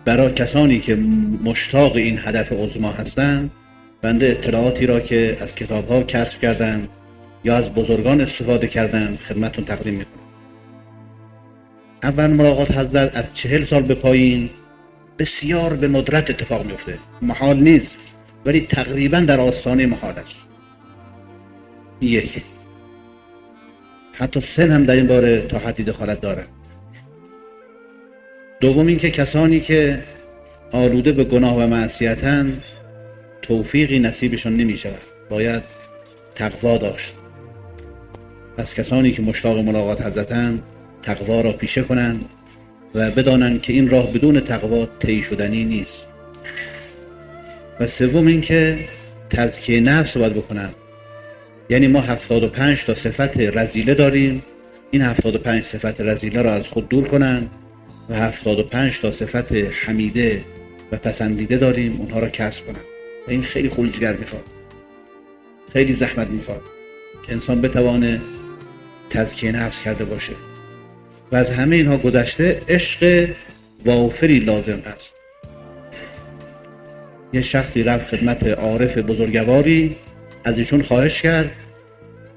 برای کسانی که مشتاق این هدف عظما هستند، بنده اطلاعاتی را که از کتاب‌ها کسب کردم یا از بزرگان استفاده کردم خدمتتون تقدیم میکنم. اول ملاقات حضرت از 40 سال به پایین بسیار به ندرت اتفاق میفته، محال نیست ولی تقریبا در آستانه محال است. یک، حتی سن هم در این باره تا حدی دخالت دارد. دوم اینکه کسانی که آلوده به گناه و معصیتند توفیقی نصیبشان نمی شود، باید تقوا داشت. پس کسانی که مشتاق ملاقات حضرتند تقوا را پیشه کنند و بدانند که این راه بدون تقوا طی شدنی نیست. و سوم اینکه تزکیه نفس باید بکنند. یعنی ما 75 تا صفت رذیله داریم، این 75 صفت رذیله را از خود دور کنند و 75 تا صفت حمیده و پسندیده داریم، اونها را کسب کنند. و این خیلی خلوصگر میخواد، خیلی زحمت میخواد که انسان بتوانه تزکیه نفس کرده باشه. و از همه اینها گذشته عشق وافری لازم است. یه شخصی رفت خدمت عارف بزرگواری، از ایشون خواهش کرد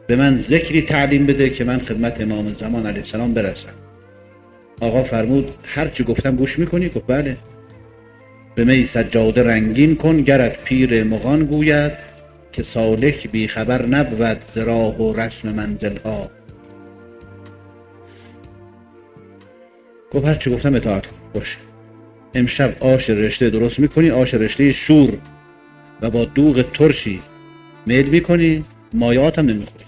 به من ذکری تعلیم بده که من خدمت امام زمان علیه السلام برسم. آقا فرمود هر چی گفتم گوش میکنی؟ گفت بله. به می سجاده رنگین کن گرت پیر مغان گوید، که سالک بی خبر نبود ز راه و رسم منزل ها. گفت هر چی گفتم اطاعت کن. باشه. امشب آش رشته درست میکنی، آش رشته شور، و با دوغ ترشی میل میکنی، مایعات هم نمیخوری،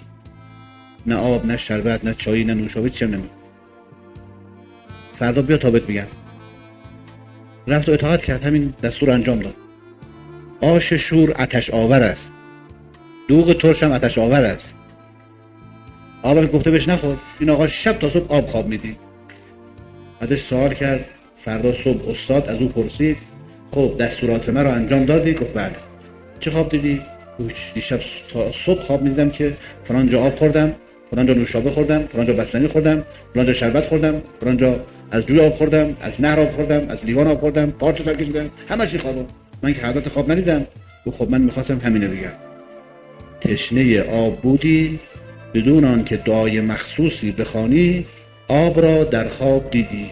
نه آب نه شربت نه چایی نه نوشابه، چیم نمیخوری. فردا بیا تا بهت بگم. رفت و اطاعت کرد، همین دستور انجام داد. آش شور آتش آور است، دوغ ترش هم آتش آور است. آب گفته بهش نخور. این آقا شب تا صبح آب خواب میدی. ازش سوال کرد. فردا صبح استاد از او پرسید خب دستورات من رو انجام دادی؟ گفت بله. چه خواب دیدی؟ دیشب تا صبح خواب میدیدم که فلان جا آب خوردم، فلان جا نوشابه خوردم، فلان جا بستنی خوردم، فلان جا شربت خوردم، فلان جا از جوی آب خوردم، از نهر آب خوردم، از لیوان آب خوردم، پارچه سر کشیدم، همه چی خوابم. من که حالت خواب ندیدم. گفت خب من میخواستم همینه بگم. تشنه آب بودی، بدون آن که دعای مخصوصی بخوانی، آب را در خواب دیدی.